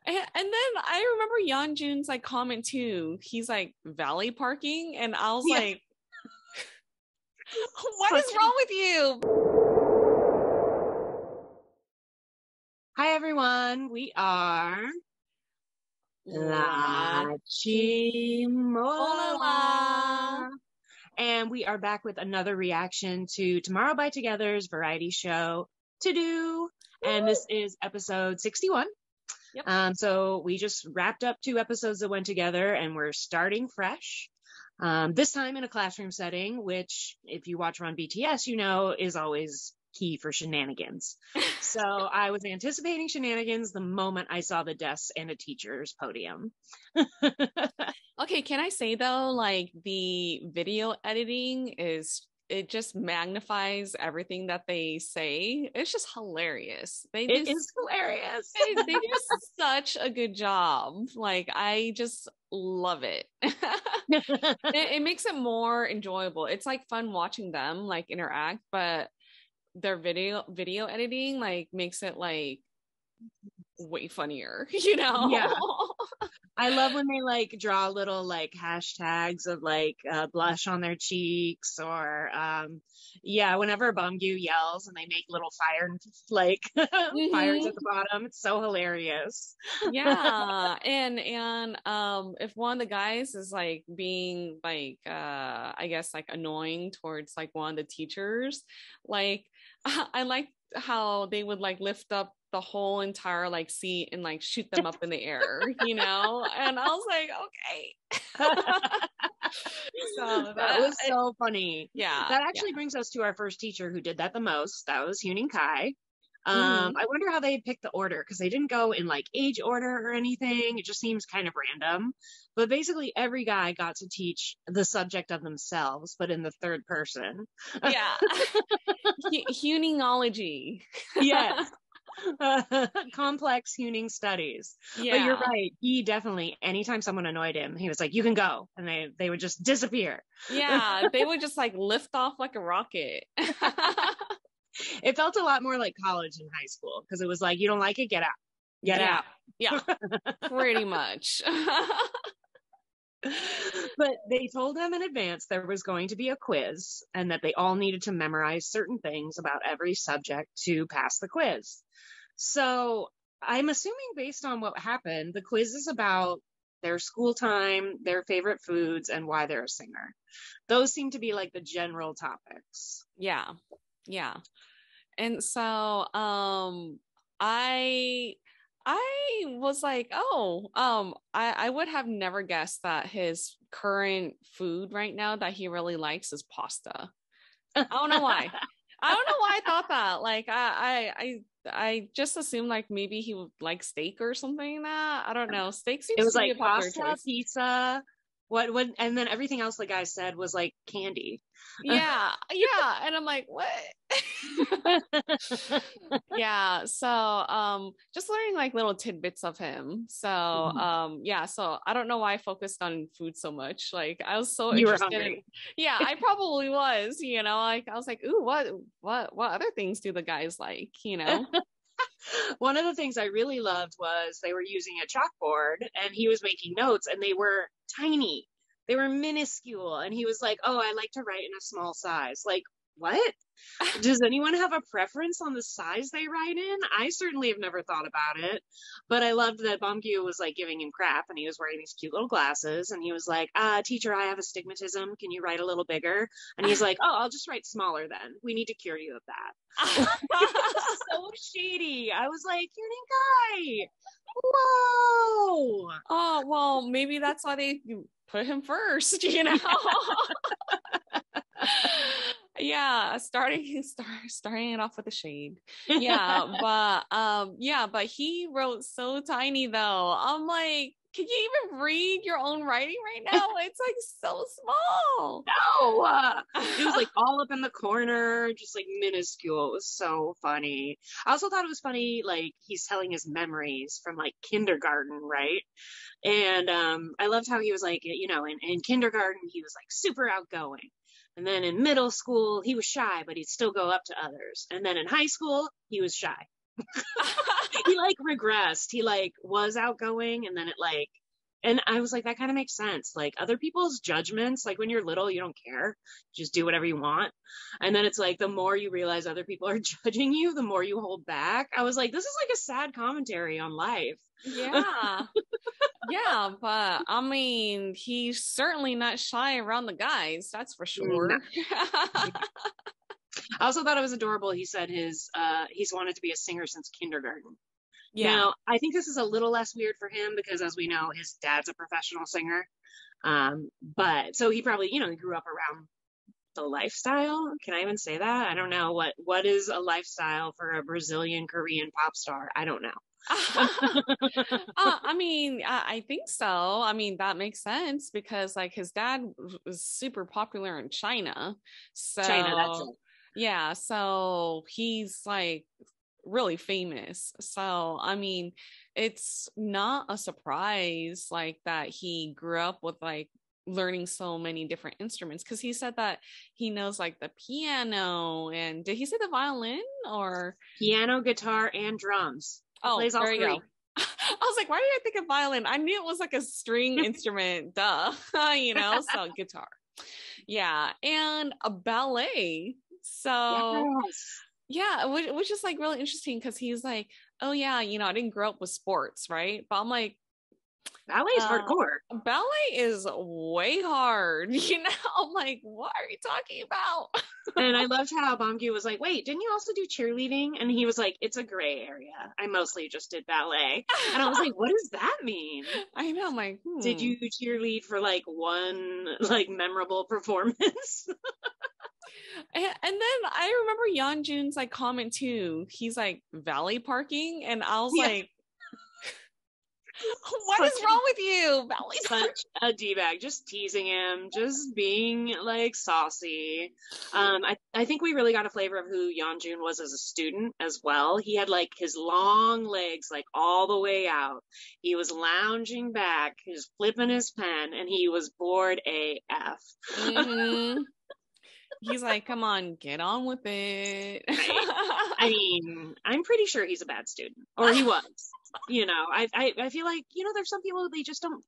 And then I remember Yeonjun's like comment too. He's like valet parking, and I was Yeah. like, "What Such is wrong with you?" Hi everyone, we are LaChiMoLaLa. LaChiMoLaLa. And we are back with another reaction to Tomorrow by Together's variety show, To Do. And this is episode 61. Yep. So we just wrapped up 2 episodes that went together and we're starting fresh. This time in a classroom setting, which if you watch Run BTS, you know is always key for shenanigans. So I was anticipating shenanigans the moment I saw the desks and a teacher's podium. Okay, can I say though, like the video editing it just magnifies everything that they say. It's just hilarious. It is hilarious. They do such a good job. Like I just love it. It makes it more enjoyable. It's like fun watching them like interact, but their video editing like makes it like way funnier, you know? Yeah. I love when they like draw little like hashtags of like blush on their cheeks or yeah, whenever Bumgyu yells and they make little fire like fires at the bottom. It's so hilarious. Yeah. And if one of the guys is like being like I guess like annoying towards like one of the teachers, like I like how they would like lift up the whole entire like seat and like shoot them up in the air, you know? And I was like, okay. So that was so funny. Yeah. That actually brings us to our first teacher who did that the most. That was Huening Kai. Mm-hmm. I wonder how they picked the order because they didn't go in like age order or anything. It just seems kind of random. But basically, every guy got to teach the subject of themselves, but in the third person. Yeah. Hueningsology. Yes. Complex Huening studies. Yeah. But you're right. He definitely, anytime someone annoyed him, he was like, you can go. And they would just disappear. Yeah. They would just like lift off like a rocket. It felt a lot more like college and high school because it was like, you don't like it, get out. Get out. Yeah. Pretty much. But they told them in advance there was going to be a quiz and that they all needed to memorize certain things about every subject to pass the quiz. So I'm assuming based on what happened, the quiz is about their school time, their favorite foods, and why they're a singer. Those seem to be like the general topics. Yeah. Yeah. And so I was like, oh, I would have never guessed that his current food right now that he really likes is pasta. I don't know why. I don't know why I thought that. Like I just assumed like maybe he would like steak or something like that. I don't know. Steak seems It was to be like a popular pasta, choice. pizza, what, and then everything else the guy said was like candy. Yeah, yeah. And I'm like, what? Yeah. So just learning like little tidbits of him. So yeah, so I don't know why I focused on food so much. Like I was so You were interested hungry. yeah, I probably was, you know, like I was like, ooh, what other things do the guys like, you know? One of the things I really loved was they were using a chalkboard and he was making notes and they were tiny. They were minuscule. And he was like, oh, I like to write in a small size. Like, what? Does anyone have a preference on the size they write in? I certainly have never thought about it. But I loved that Bumgyu was like giving him crap and he was wearing these cute little glasses and he was like, teacher, I have astigmatism. Can you write a little bigger? And he's like, oh, I'll just write smaller then. We need to cure you of that. So shady. I was like, Yuning Kai. Whoa. Oh, well, maybe that's why they put him first, you know? Yeah, starting it off with a shade. Yeah, but he wrote so tiny though. I'm like, can you even read your own writing right now? It's like so small. No, it was like all up in the corner, just like minuscule. It was so funny. I also thought it was funny, like he's telling his memories from like kindergarten, right? And I loved how he was like, you know, in kindergarten he was like super outgoing. And then in middle school, he was shy, but he'd still go up to others. And then in high school, he was shy. He like regressed. He like was outgoing and then it like, and I was like, that kind of makes sense. Like other people's judgments, like when you're little, you don't care. Just do whatever you want. And then it's like, the more you realize other people are judging you, the more you hold back. I was like, this is like a sad commentary on life. Yeah. Yeah, but I mean, he's certainly not shy around the guys, that's for sure. I also thought it was adorable. He said he's wanted to be a singer since kindergarten. Yeah. Now, I think this is a little less weird for him because, as we know, his dad's a professional singer. But so he probably, he grew up around the lifestyle. Can I even say that? I don't know. What is a lifestyle for a Brazilian Korean pop star? I don't know. I mean, I think so. I mean, that makes sense because like his dad was super popular in China. So China, that's it. Yeah, so he's like really famous. So, I mean, it's not a surprise like that he grew up with like learning so many different instruments because he said that he knows like the piano and did he say the violin or piano, guitar, and drums. He plays all there you three. go. I was like, why did I think of violin? I knew it was like a string instrument, duh. So guitar. Yeah, and a ballet. So Yes. yeah, which is like really interesting because he's like, oh yeah, I didn't grow up with sports, right? But I'm like, ballet is hardcore. Ballet is way hard. I'm like, what are you talking about? And I loved how Bongyu was like, wait, didn't you also do cheerleading? And he was like, it's a gray area. I mostly just did ballet. And I was like, what does that mean? I know, I'm like, did you cheerlead for like one like memorable performance? And then I remember Yeonjun's like comment too. He's like valet parking, and I was like, "What is wrong with you, valet parking?" Such a d-bag, just teasing him, just being like saucy. I think we really got a flavor of who Yeonjun was as a student as well. He had like his long legs like all the way out. He was lounging back, he was flipping his pen, and he was bored AF. Mm-hmm. He's like, come on, get on with it. Right? I mean, I'm pretty sure he's a bad student, or he was. I feel like, there's some people, they just don't,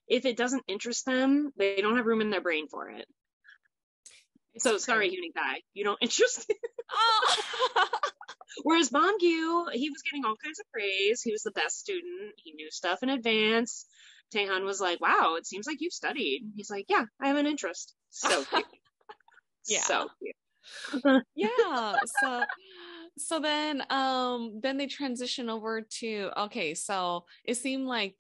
if it doesn't interest them, they don't have room in their brain for it. So sorry, Unikai, you don't interest me. Whereas Bongyu, he was getting all kinds of praise. He was the best student. He knew stuff in advance. Taehan was like, wow, it seems like you've studied. He's like, yeah, I have an interest. So cute. Yeah. So cute. Yeah. So then they transition over to, okay, so it seemed like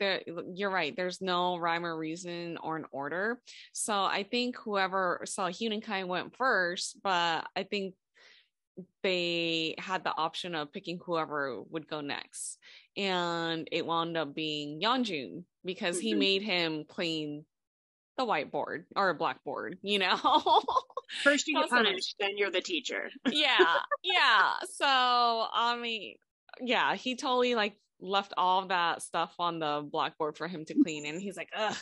you're right, there's no rhyme or reason or an order. So I think Hyun and Kai went first, but I think they had the option of picking whoever would go next. And it wound up being Yeonjun because he made him clean the whiteboard or a blackboard, First you get punished, then you're the teacher. Yeah. So, I mean, yeah, he totally like left all that stuff on the blackboard for him to clean. And he's like, ugh.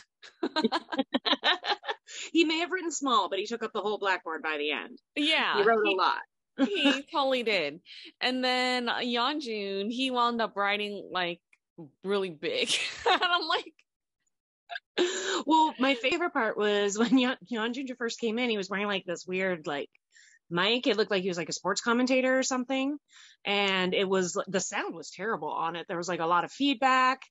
He may have written small, but he took up the whole blackboard by the end. Yeah. He wrote a lot. He totally did. And then Yeonjun, he wound up writing like really big. And I'm like, well, my favorite part was when Yeonjun first came in, he was wearing like this weird like mic. It looked like he was like a sports commentator or something. And the sound was terrible on it. There was like a lot of feedback.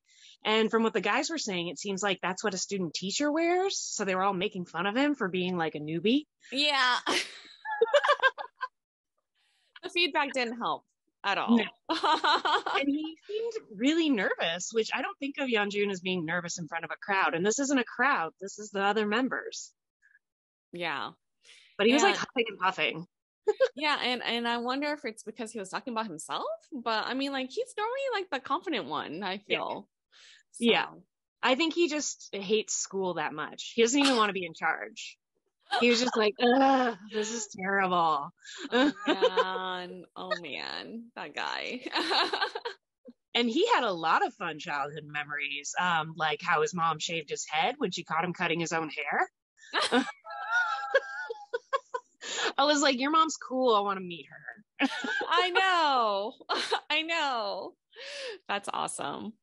And from what the guys were saying, it seems like that's what a student teacher wears. So they were all making fun of him for being like a newbie. Yeah. The feedback didn't help at all. No. And he seemed really nervous, which I don't think of Yeonjun as being nervous in front of a crowd. And this isn't a crowd. This is the other members. Yeah. But he was like huffing and puffing. Yeah. And I wonder if it's because he was talking about himself. But I mean, like, he's normally like the confident one, I feel. Yeah. I think he just hates school that much. He doesn't even want to be in charge. He was just like, ugh, this is terrible. Oh man, that guy. And he had a lot of fun childhood memories, like how his mom shaved his head when she caught him cutting his own hair. I was like, your mom's cool. I want to meet her. I know. I know. That's awesome.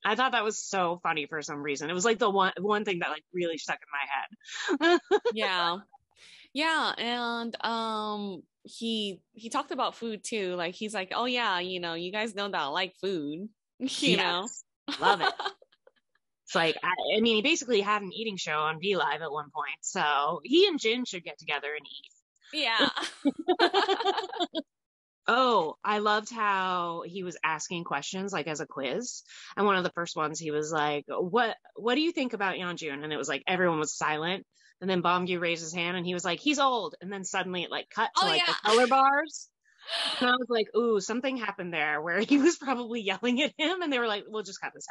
I thought that was so funny for some reason. It was like the one thing that like really stuck in my head. Yeah. Yeah, and he talked about food too. Like he's like, "Oh yeah, you guys know that I like food." You know. Yes, love it. It's like I mean, he basically had an eating show on V Live at one point, so he and Jin should get together and Yeah. eat. Oh, I loved how he was asking questions like as a quiz. And one of the first ones he was like, What do you think about Yeonjun? And it was like everyone was silent. And then Bongyu raised his hand and he was like, he's old. And then suddenly it like cut to Oh like the yeah. color bars. And I was like, ooh, something happened there where he was probably yelling at him and they were like, we'll just cut this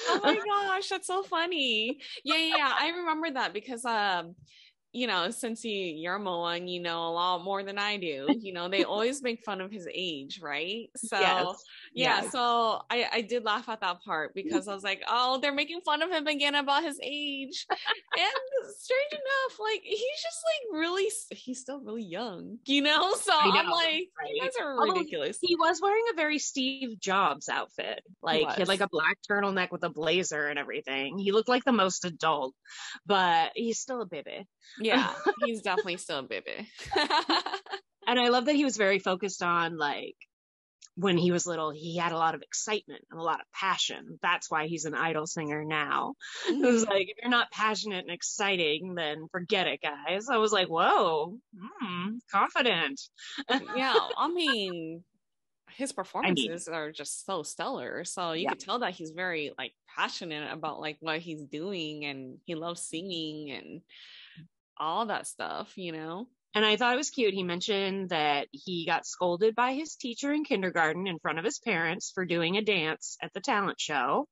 Oh out. my gosh, that's so funny. Yeah, yeah, yeah. I remember that because since you're Moa and you know a lot more than I do, they always make fun of his age, right? Yes. So yeah, Yes. so I did laugh at that part because I was like, oh, they're making fun of him again about his age. And strange enough, like he's just like really, he's still really young, So I I'm know, like, right? you guys are Although ridiculous. he was wearing a very Steve Jobs outfit. He Like he had like was. a black turtleneck with a blazer and everything. He looked like the most adult, but he's still a baby. Yeah, he's definitely still a baby. And I love that he was very focused on like when he was little, he had a lot of excitement and a lot of passion. That's why he's an idol singer now. It was like, if you're not passionate and exciting, then forget it, guys. I was like, whoa, confident. Yeah, I mean, his I mean, performances are just so stellar. So you yeah. could tell that he's very like passionate about like what he's doing and he loves singing and all that stuff. And I thought it was cute. He mentioned that he got scolded by his teacher in kindergarten in front of his parents for doing a dance at the talent show.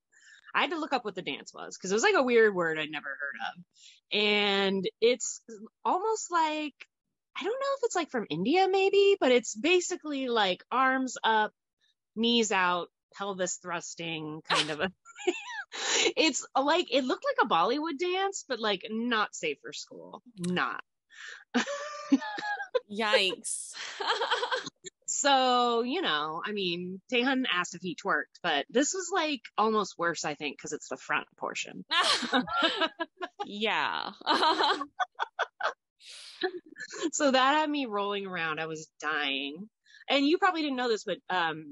I had to look up what the dance was because it was like a weird word I'd never heard of. And it's almost like, I don't know if it's like from India maybe, but it's basically like arms up, knees out, pelvis thrusting kind of a. It's like, it looked like a Bollywood dance, but like not safe for school. Not. Yikes. So, I mean, Taehyun asked if he twerked, but this was like almost worse, I think, because it's the front portion. Yeah. So that had me rolling around. I was dying. And you probably didn't know this, but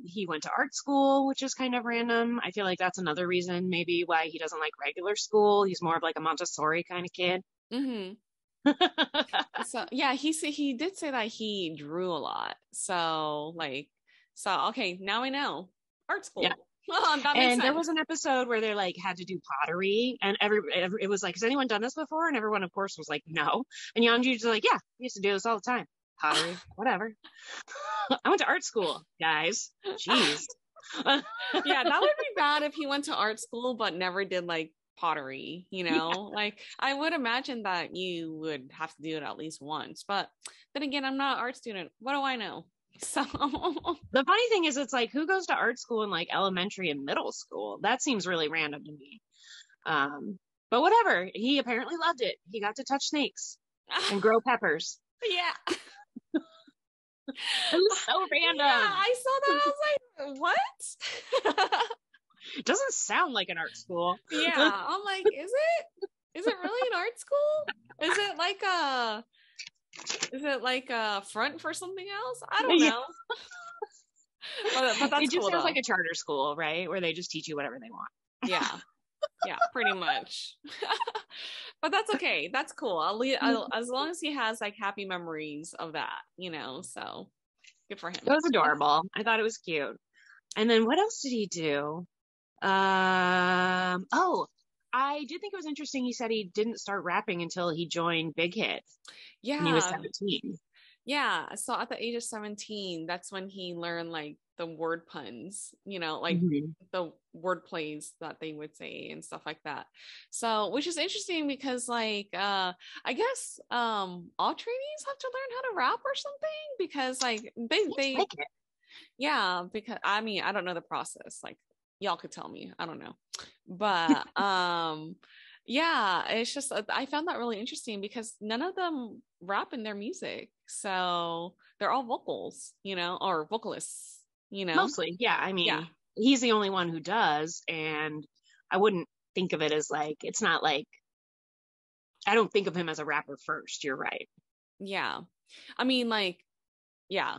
he went to art school, which is kind of random. I feel like that's another reason maybe why he doesn't like regular school. He's more of like a Montessori kind of kid. Mm-hmm. So yeah, he did say that he drew a lot. So okay, now I know. Art school. Yeah. That makes And sense. there was an episode where they like had to do pottery, and it was like, has anyone done this before? And everyone, of course, was like, no. And Yeonju's like, yeah, we used to do this all the time. Pottery, whatever. I went to art school, guys. Jeez. Yeah, that would be bad if he went to art school but never did like pottery. Yeah. Like I would imagine that you would have to do it at least once. But then again, I'm not an art student. What do I know? So The funny thing is, it's like, who goes to art school in like elementary and middle school? That seems really random to me. But whatever. He apparently loved it. He got to touch snakes and grow peppers. yeah. It was so random. Yeah, I saw that. I was like, what? It doesn't sound like an art school. Yeah, I'm like, is it really an art school? Is it like a front for something else? I don't know. But that's it just cool, sounds though. like a charter school, right? Where they just teach you whatever they want. Yeah, pretty much. But that's okay. That's cool. As long as he has like happy memories of that, so good for him. It was adorable. I thought it was cute. And then what else did he do? Oh, I did think it was interesting. He said he didn't start rapping until he joined Big Hit. Yeah. When he was 17. Yeah. So at the age of 17, that's when he learned like the word puns, the word plays that they would say and stuff like that. So, which is interesting because like, I guess, all trainees have to learn how to rap or something because like they yeah, because I mean, I don't know the process. Like y'all could tell me. I don't know. But Yeah, it's just I found that really interesting because none of them rap in their music. So they're all vocals, or vocalists. Mostly, yeah. I Yeah. mean, he's the only one who does, and I wouldn't think of it as like, it's not like, I don't think of him as a rapper first. You're right. Yeah. I mean, like, yeah.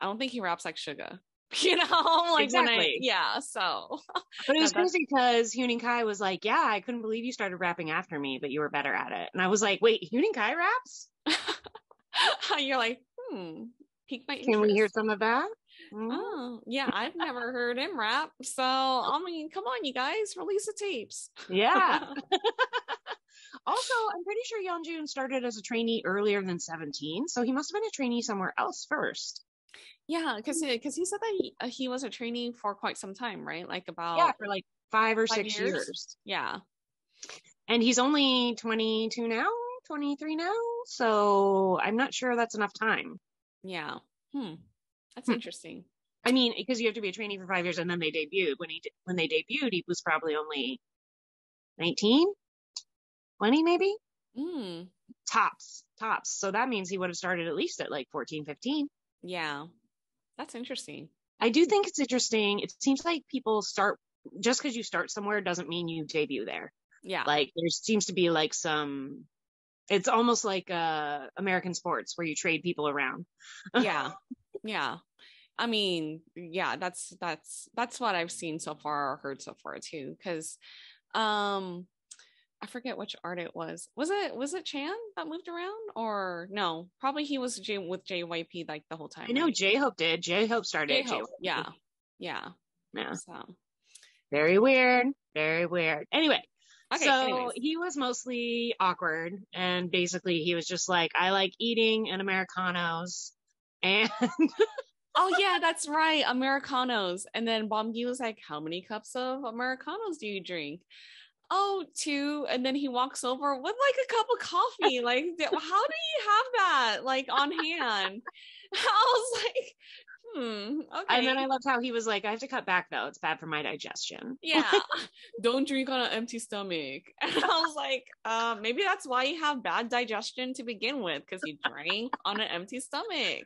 I don't think he raps like Suga. Like Exactly. yeah, so But it was that's crazy because Huening Kai was like, yeah, I couldn't believe you started rapping after me, but you were better at it. And I was like, wait, Huening Kai raps? you're like, pique my Can we hear interest. some of that? Oh, yeah, I've never heard him rap. So, I mean, come on, you guys, release the tapes. Yeah. Also, I'm pretty sure Yeonjun started as a trainee earlier than 17, so he must have been a trainee somewhere else first. Yeah, because he said that he was a trainee for quite some time, right? Like Yeah, about for like 5 or 6 5 years. years. Yeah. And he's only 22 now, 23 now, so I'm not sure that's enough time. Yeah. That's interesting. I mean, because you have to be a trainee for 5 years, and then they debuted. When they debuted, he was probably only 19, 20 maybe. Tops. So that means he would have started at least at like 14, 15. Yeah, that's interesting. I do think it's interesting. It seems like people start, just because you start somewhere doesn't mean you debut there. Yeah. Like there seems to be like it's almost like American sports where you trade people around. Yeah. Yeah. I mean, yeah, that's what I've seen so far or heard so far too. Because I forget which art it was. Was it Chan that moved around or no? Probably he was with JYP like the whole time. I know right? J-Hope did. J-Hope started at JYP. Yeah. Yeah. So very weird. Very weird. Anyway. Okay, so anyways. he was mostly awkward, and basically he was just like, I like eating and Americanos, and oh yeah, that's right, Americanos. And then Bomgi was like, how many cups of Americanos do you drink? Oh, 2. And then he walks over with like a cup of coffee. Like, how do you have that like on hand? I was like, okay. And then I loved how he was like, I have to cut back though. It's bad for my digestion. Yeah. Don't drink on an empty stomach. And I was like, maybe that's why you have bad digestion to begin with, because you drank on an empty stomach.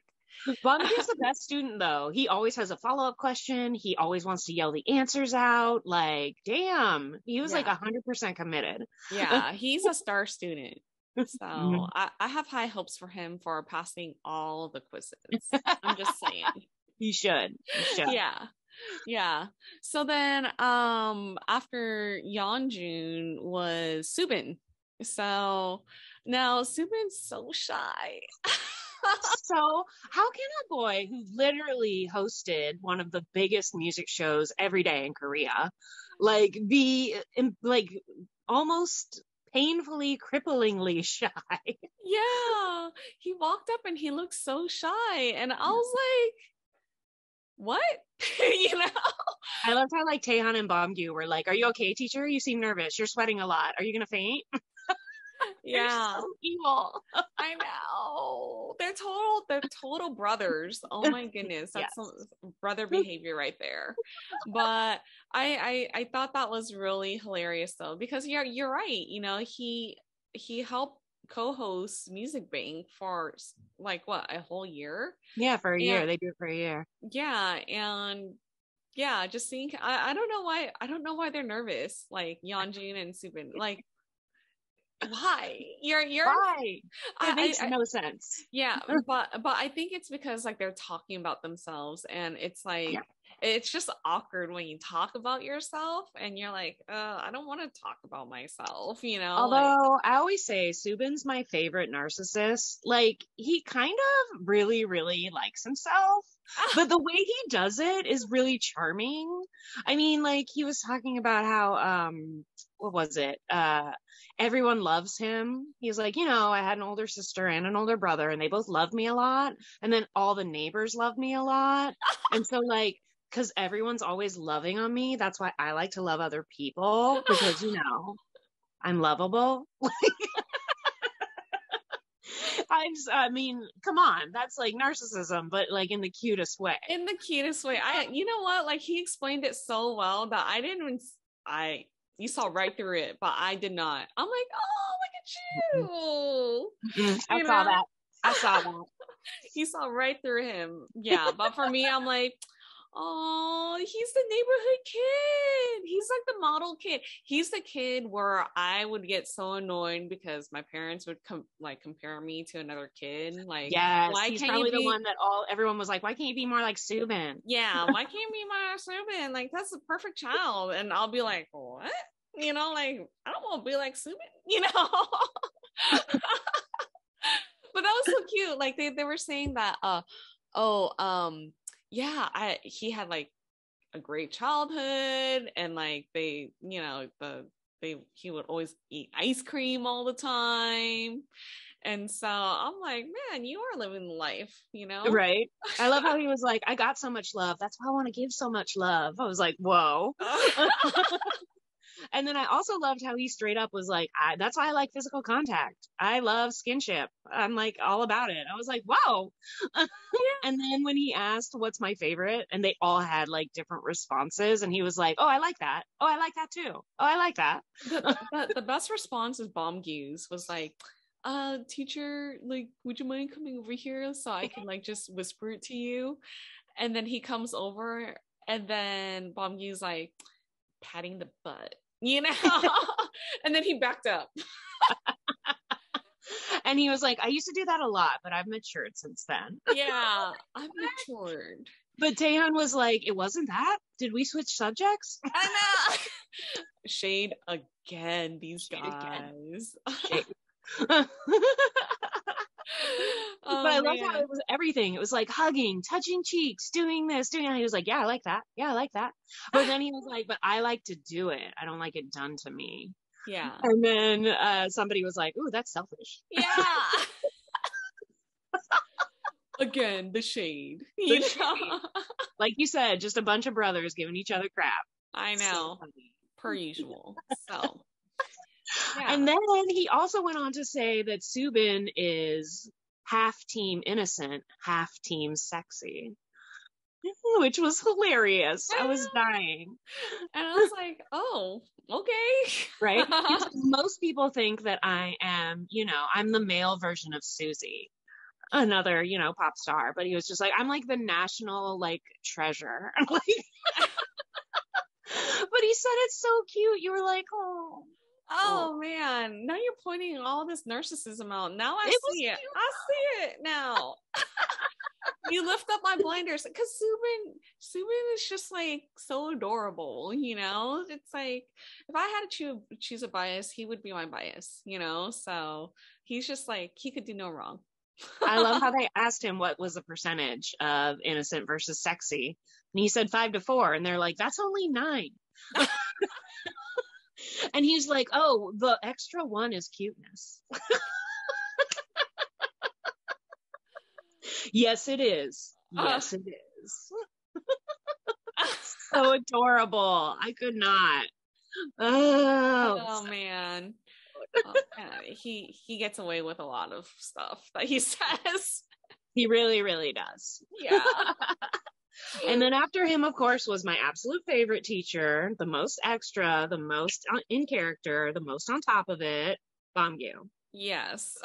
Bungie is the best student though. He always has a follow-up question. He always wants to yell the answers out. Like, damn, he was like 100% committed. Yeah, he's a star student. So I have high hopes for him for passing all the quizzes. I'm just saying. You should. Yeah. So then after Yeonjun was Subin. So now Subin's so shy. So how can a boy who literally hosted one of the biggest music shows every day in Korea like be like almost painfully, cripplingly shy? Yeah, he walked up and he looked so shy, and I was like, what? I loved how like Taehan and Bomgyu were like, are you okay, teacher? You seem nervous. You're sweating a lot. Are you gonna faint? Yeah. So evil. I know. They're total brothers. Oh my goodness. That's some brother behavior right there. But I thought that was really hilarious though, because you're right. He helped co-host Music Bank for like what, a whole year? Yeah, for a year. They do it for a year. Yeah, and yeah, just seeing I don't know why they're nervous, like Yeonjun and Subin. Like, why? You're why? It makes no sense. Yeah, but I think it's because like they're talking about themselves, and it's like it's just awkward when you talk about yourself and you're like, I don't want to talk about myself, Although I always say Subin's my favorite narcissist. Like, he kind of really, really likes himself, but the way he does it is really charming. I mean, like, he was talking about how, what was it? Everyone loves him. He's like, I had an older sister and an older brother, and they both loved me a lot. And then all the neighbors loved me a lot. And so, like, because everyone's always loving on me, that's why I like to love other people, because, I'm lovable. I mean, come on, that's like narcissism, but like in the cutest way. You know what? Like, he explained it so well that You saw right through it, but I did not. I'm like, oh, look at you. I saw that. I saw that. You saw right through him. Yeah. But for me, I'm like, oh, he's the neighborhood kid. He's like the model kid. He's the kid where I would get so annoyed because my parents would compare me to another kid. Like, yes, why he's can't probably you be the one that everyone was like, why can't you be more like Subin? Yeah, why can't you be my Subin? Like, that's the perfect child. And I'll be like, what? You know, like, I don't want to be like Subin, you know? But that was so cute. Like they were saying that he had like a great childhood, and like they, you know, he would always eat ice cream all the time. And so I'm like, man, you are living life, you know? Right. I love how he was like, I got so much love. That's why I want to give so much love. I was like, whoa. And then I also loved how he straight up was like, that's why I like physical contact. I love skinship. I'm like all about it. I was like, wow. Yeah. And then when he asked what's my favorite, and they all had like different responses, and he was like, oh, I like that. Oh, I like that too. Oh, I like that. The best response is Bomb Goose was like, teacher, like, would you mind coming over here so I can like just whisper it to you? And then he comes over, and then Bomb Goose like patting the butt, you know? And then he backed up. And he was like, I used to do that a lot, but I've matured since then. Yeah, I've matured. But Taehyun was like, it wasn't that? Did we switch subjects? I know. Shade again, these guys. Shade. But I love how it was everything. It was like hugging, touching cheeks, doing this, doing that. He was like, yeah, I like that. Yeah, I like that. But then he was like, but I like to do it. I don't like it done to me. Yeah. And then somebody was like, ooh, that's selfish. Yeah. Again, the shade. You know? Like you said, just a bunch of brothers giving each other crap. I know. So per usual. So. Yeah. And then he also went on to say that Subin is half team innocent, half team sexy, which was hilarious. I was dying. And I was like, oh, okay. Right? Most people think that I am, I'm the male version of Susie, another, pop star. But he was just like, I'm like the national, like, treasure. But he said it's so cute. You were like, oh man, now you're pointing all this narcissism out. Now I see it. I see it now. You lift up my blinders because Subin is just like so adorable, It's like if I had to choose a bias, he would be my bias, So he's just like, he could do no wrong. I love how they asked him what was the percentage of innocent versus sexy, and he said 5 to 4, and they're like, that's only 9. And he's like, oh, the extra 1 is cuteness. Yes, it is. Yes, it is. So adorable. I could not. Oh man. He gets away with a lot of stuff that he says. He really, really does. Yeah. And then after him, of course, was my absolute favorite teacher, the most extra, the most in character, the most on top of it, Bamgyu. Yes.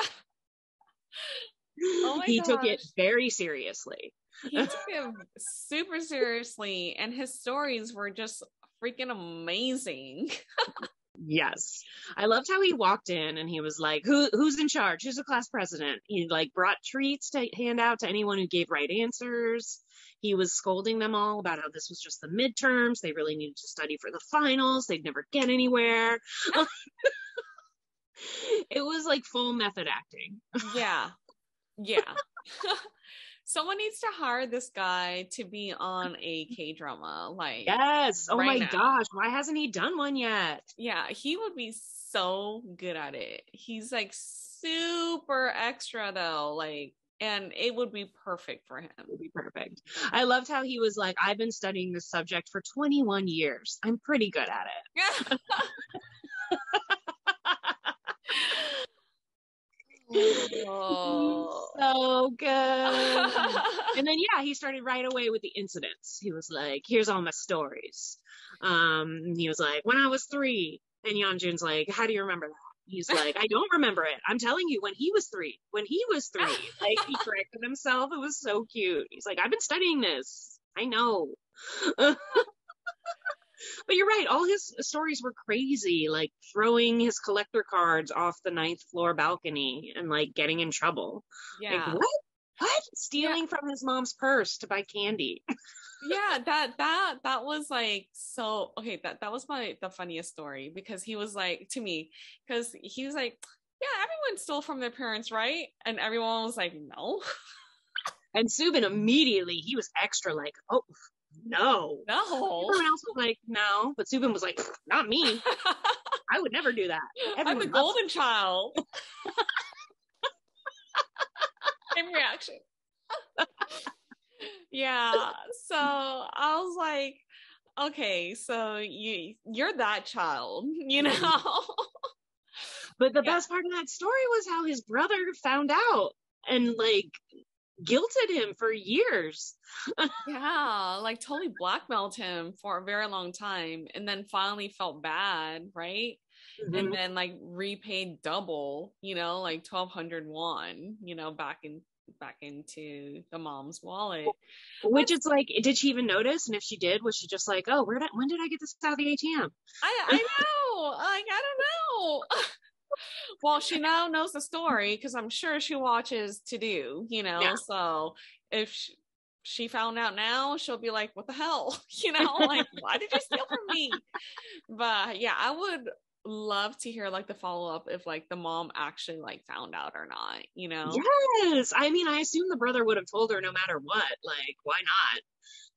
Oh he gosh. Took it very seriously. He took it super seriously, and his stories were just freaking amazing. Yes. I loved how he walked in and he was like, who's in charge? Who's the class president? He like brought treats to hand out to anyone who gave right answers. He was scolding them all about how this was just the midterms. They really needed to study for the finals. They'd never get anywhere. It was like full method acting. Yeah. Yeah. Someone needs to hire this guy to be on a K-drama. Like, yes. Oh my gosh. Why hasn't he done one yet? Yeah, he would be so good at it. He's like super extra though. Like, and it would be perfect for him. It would be perfect. I loved how he was like, I've been studying this subject for 21 years. I'm pretty good at it. Oh. So good. And then, yeah, he started right away with the incidents. He was like, here's all my stories. He was like, when I was 3. And Yeonjun's like, how do you remember that? He's like, I don't remember it. I'm telling you, when he was 3. When he was 3. Like, he corrected himself. It was so cute. He's like, I've been studying this. I know. But you're right. All his stories were crazy, like throwing his collector cards off the 9th floor balcony and like getting in trouble. Yeah. Like, what? Stealing from his mom's purse to buy candy. Yeah, that was like, so okay, that was the funniest story, because he was like, to me, because he was like, yeah, everyone stole from their parents, right? And everyone was like, no. And Subin immediately, he was extra like, oh, no. Everyone else was like, no. But Subin was like, not me. I would never do that. I'm the golden child. Same reaction. Yeah. So I was like, okay, so you're that child, you know? But the best part of that story was how his brother found out and like guilted him for years. Yeah, like totally blackmailed him for a very long time, and then finally felt bad, right? Mm-hmm. And then like repaid double, like 1,200 won, back into the mom's wallet. Which it's like, did she even notice? And if she did, was she just like, oh, when did I get this out of the ATM? I know, like, I don't know. Well, she now knows the story because I'm sure she watches To Do, Yeah. So if she found out now, she'll be like, what the hell? Like, why did you steal from me? But yeah, I would love to hear like the follow-up if like the mom actually like found out or not, Yes. I mean, I assume the brother would have told her no matter what. Like, why not?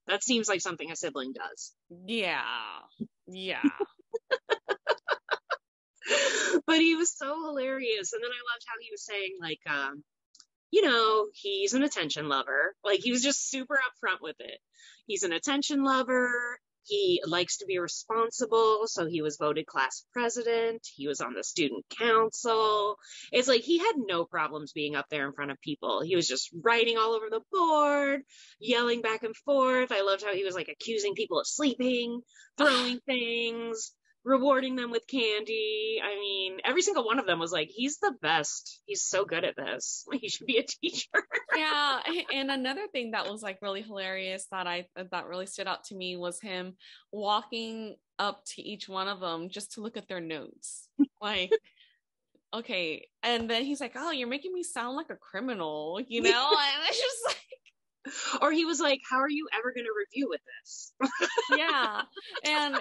That seems like something a sibling does. Yeah. But he was so hilarious. And then I loved how he was saying, like, he's an attention lover. Like, he was just super upfront with it. He's an attention lover. He likes to be responsible. So he was voted class president. He was on the student council. It's like he had no problems being up there in front of people. He was just writing all over the board, yelling back and forth. I loved how he was like accusing people of sleeping, throwing things, rewarding them with candy. I mean, every single one of them was like, he's the best. He's so good at this. He should be a teacher. Yeah. And another thing that was like really hilarious that really stood out to me was him walking up to each one of them just to look at their notes. Like, okay. And then he's like, oh, you're making me sound like a criminal, And it's just like, or he was like, how are you ever going to review with this? Yeah. And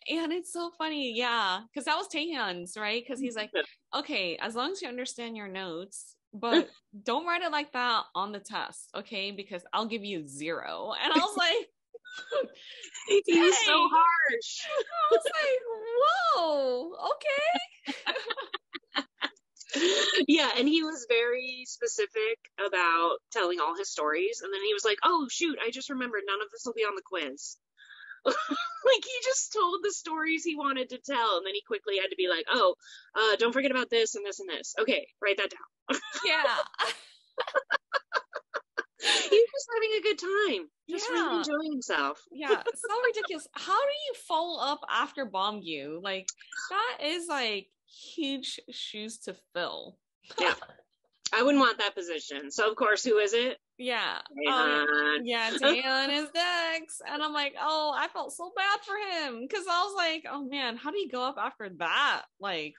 it's so funny. Yeah. Because that was Taehyun's, right? Because he's like, okay, as long as you understand your notes, but don't write it like that on the test, okay? Because I'll give you 0. And I was like, he was so harsh. I was like, whoa, okay. Yeah, and he was very specific about telling all his stories, and then he was like, oh shoot, I just remembered none of this will be on the quiz. Like, he just told the stories he wanted to tell, and then he quickly had to be like, oh, don't forget about this and this and this. Okay, write that down. Yeah. He was just having a good time, just really enjoying himself. Yeah, so ridiculous. How do you follow up after Bombgu? Like, that is like huge shoes to fill. Yeah, I wouldn't want that position. So of course, who is it? Yeah, Taehyun is next, and I'm like, oh, I felt so bad for him because I was like, oh man, how do you go up after that, like,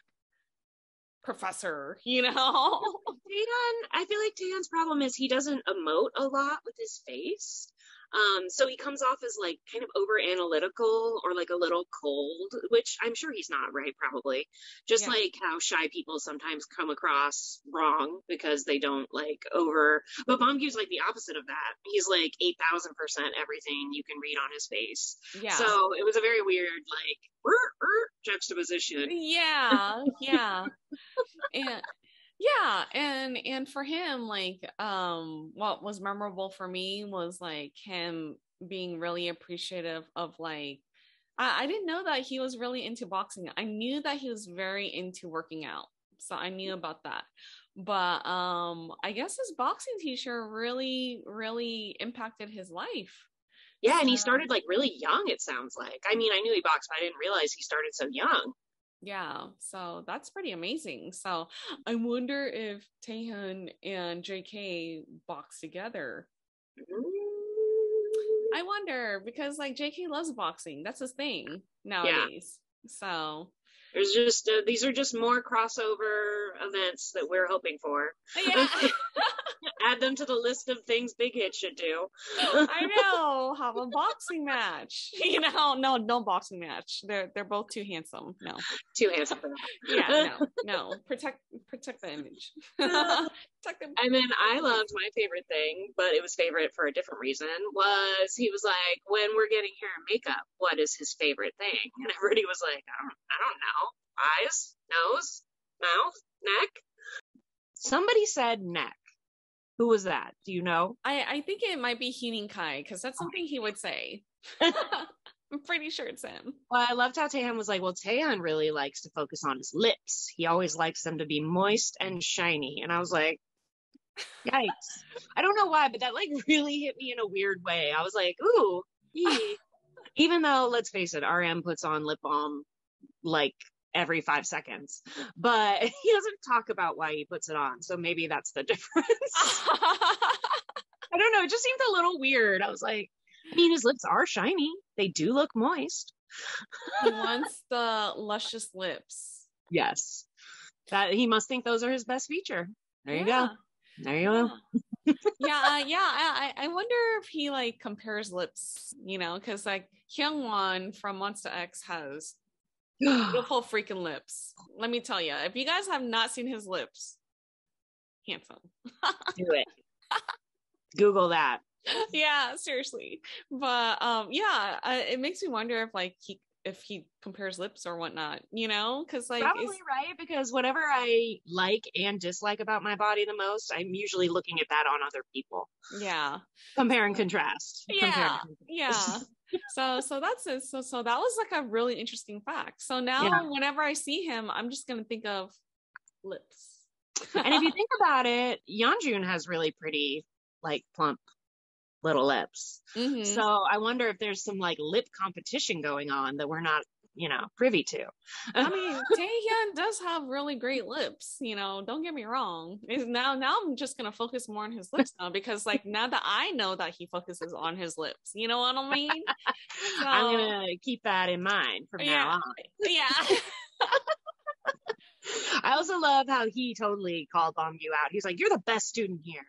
professor? Taehyun, I feel like Taehyun's problem is he doesn't emote a lot with his face. So he comes off as like kind of over analytical or like a little cold, which I'm sure he's not, right? Probably just like how shy people sometimes come across wrong because they don't like but Bomgyu's like the opposite of that. He's like 8,000% everything you can read on his face. Yeah. So it was a very weird, like, juxtaposition. Yeah. And yeah, and for him, like, what was memorable for me was like him being really appreciative of like, I didn't know that he was really into boxing. I knew that he was very into working out, so I knew about that. But I guess his boxing teacher really, really impacted his life. Yeah, and he started like really young, it sounds like. I mean, I knew he boxed, but I didn't realize he started so young. Yeah, so that's pretty amazing. So I wonder if Taehyun and JK box together. I wonder because like JK loves boxing. That's his thing nowadays. Yeah. So there's just these are just more crossover events that we're hoping for. Yeah. Add them to the list of things Big Hit should do. I know. Have a boxing match. You know, no boxing match. They're both too handsome. No. Too handsome for that. Yeah, no. Protect the image. Protect them. And then I loved my favorite thing, but it was favorite for a different reason, was he was like, when we're getting hair and makeup, what is his favorite thing? And everybody was like, I don't know. Eyes, nose, mouth, neck. Somebody said neck. Who was that? Do you know? I think it might be Heening Kai, because that's something he would say. I'm pretty sure it's him. Well, I loved how Taehyun was like, well, Taehyun really likes to focus on his lips. He always likes them to be moist and shiny. And I was like, yikes. I don't know why, but that like really hit me in a weird way. I was like, ooh, even though, let's face it, RM puts on lip balm like every 5 seconds, but he doesn't talk about why he puts it on. So maybe that's the difference. I don't know. It just seemed a little weird. I was like, I mean, his lips are shiny. They do look moist. He wants the luscious lips. Yes. That he must think those are his best feature. There you go. There you go. I wonder if he like compares lips, you know, because like Hyungwon from Monster X has beautiful freaking lips. Let me tell you, if you guys have not seen his lips, handsome. Do it. Google that. Yeah, seriously. But it makes me wonder if he compares lips or whatnot, you know, because like probably right, because whatever I like and dislike about my body the most, I'm usually looking at that on other people. Yeah. Compare and contrast. Yeah. So that's it. So that was like a really interesting fact. So now whenever I see him, I'm just gonna think of lips. And if you think about it, Yeonjun has really pretty, like, plump little lips. Mm-hmm. So I wonder if there's some like lip competition going on that we're not, privy to. I mean, Taehyun does have really great lips, don't get me wrong. Now I'm just gonna focus more on his lips now, because like now that I know that he focuses on his lips, you know what I mean? So, I'm gonna keep that in mind from now on. Yeah. I also love how he totally called Bongyu out. He's like, "You're the best student here."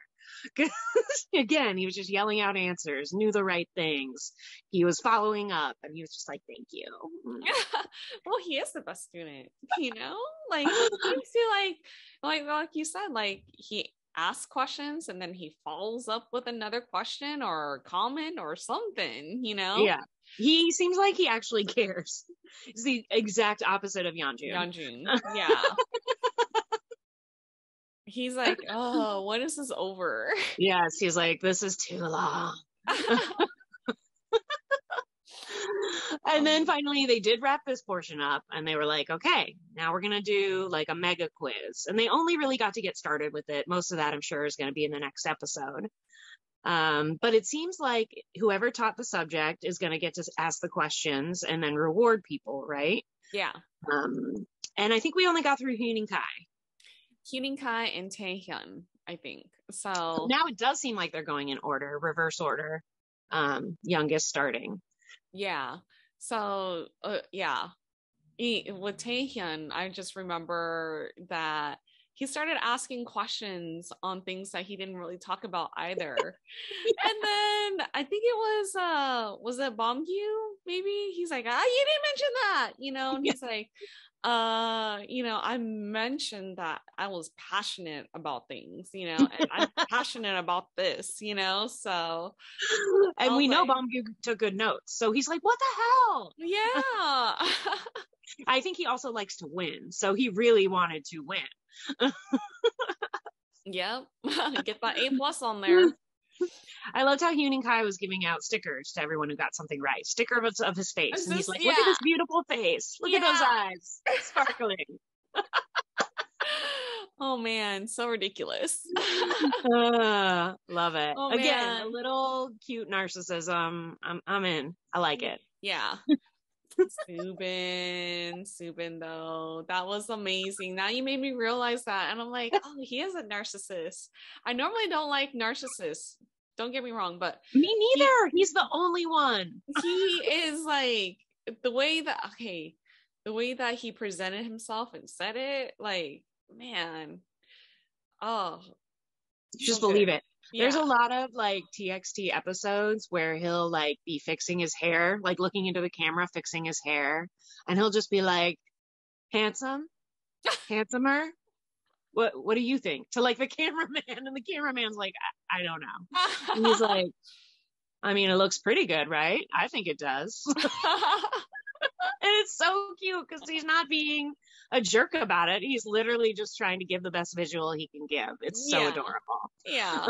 Again, he was just yelling out answers, knew the right things. He was following up, and he was just like, "Thank you." Well, he is the best student, like he like you said, like he asks questions and then he follows up with another question or comment or something, Yeah, he seems like he actually cares. It's the exact opposite of Yeonjun. Yeah. He's like, oh, when is this over? Yes, he's like, this is too long. And then finally they did wrap this portion up, and they were like, okay, now we're going to do like a mega quiz. And they only really got to get started with it. Most of that, I'm sure, is going to be in the next episode. But it seems like whoever taught the subject is going to get to ask the questions and then reward people, right? Yeah. And I think we only got through Heening Kai and Taehyun, I think. So now it does seem like they're going in order, reverse order. Youngest starting. Yeah. So with Taehyun, I just remember that he started asking questions on things that he didn't really talk about either. And then I think it was it Bongyu? Maybe he's like, you didn't mention that, and he's like, I mentioned that I was passionate about things, and I'm passionate about this, so. And we know Bongyu took good notes. So he's like, what the hell? Yeah. I think he also likes to win. So he really wanted to win. Yep. Get that A+ on there. I loved how Heening Kai was giving out stickers to everyone who got something right. Sticker of his face. And he's like, look at this beautiful face. Look at those eyes. Sparkling. Oh man, so ridiculous. Love it. Oh Again, a man. little cute narcissism. I'm in. I like it. Yeah. Subin though. That was amazing. Now you made me realize that. And I'm like, oh, he is a narcissist. I normally don't like narcissists. Don't get me wrong, but Me neither. He's the only one. he is like the way that he presented himself and said it, like, man. Oh, Just so believe good. it. Yeah. There's a lot of like TXT episodes where he'll like be fixing his hair, like looking into the camera, fixing his hair. And he'll just be like, handsome, handsomer. What do you think? To like the cameraman, and the cameraman's like, I don't know. And he's like, I mean, it looks pretty good, right? I think it does. And it's so cute because he's not being a jerk about it. He's literally just trying to give the best visual he can give. It's so adorable. Yeah.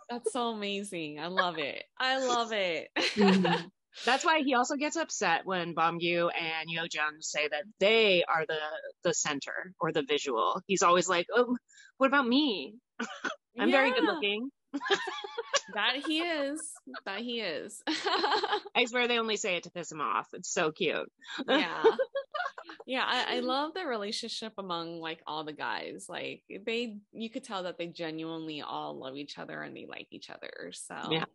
That's so amazing. I love it. I love it. Mm-hmm. That's why he also gets upset when Bomgyu and Yojun say that they are the center or the visual. He's always like, oh, what about me? I'm very good looking. That he is. That he is. I swear they only say it to piss him off. It's so cute. Yeah. Yeah, I love the relationship among like all the guys. Like you could tell that they genuinely all love each other and they like each other. So yeah.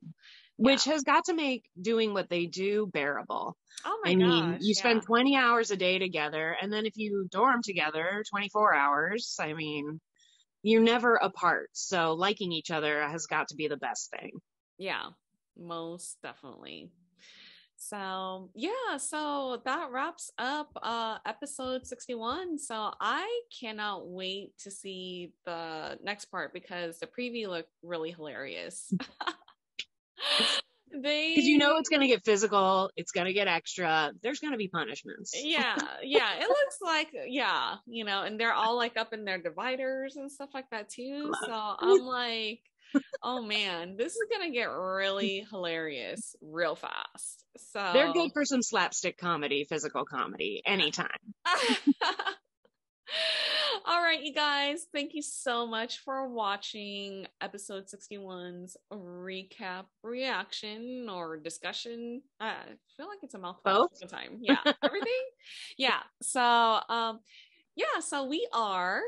Which has got to make doing what they do bearable. Oh my I mean, gosh, you spend 20 hours a day together, and then if you dorm together 24 hours, I mean, you're never apart. So liking each other has got to be the best thing. Yeah, most definitely. So yeah, so that wraps up episode 61. So I cannot wait to see the next part because the preview looked really hilarious. Because you know it's going to get physical, it's going to get extra, there's going to be punishments. Yeah, it looks like, and they're all like up in their dividers and stuff like that too. So I'm like, oh man, this is gonna get really hilarious real fast. So they're good for some slapstick comedy, physical comedy, anytime. All right, you guys, thank you so much for watching episode 61's recap reaction or discussion. I feel like it's a mouthful all the time. Yeah, everything. Yeah. So so we are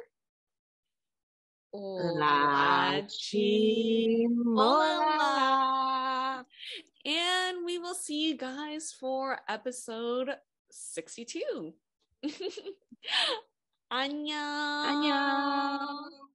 LaChiMoLaLa. And we will see you guys for episode 62. 안녕. 안녕.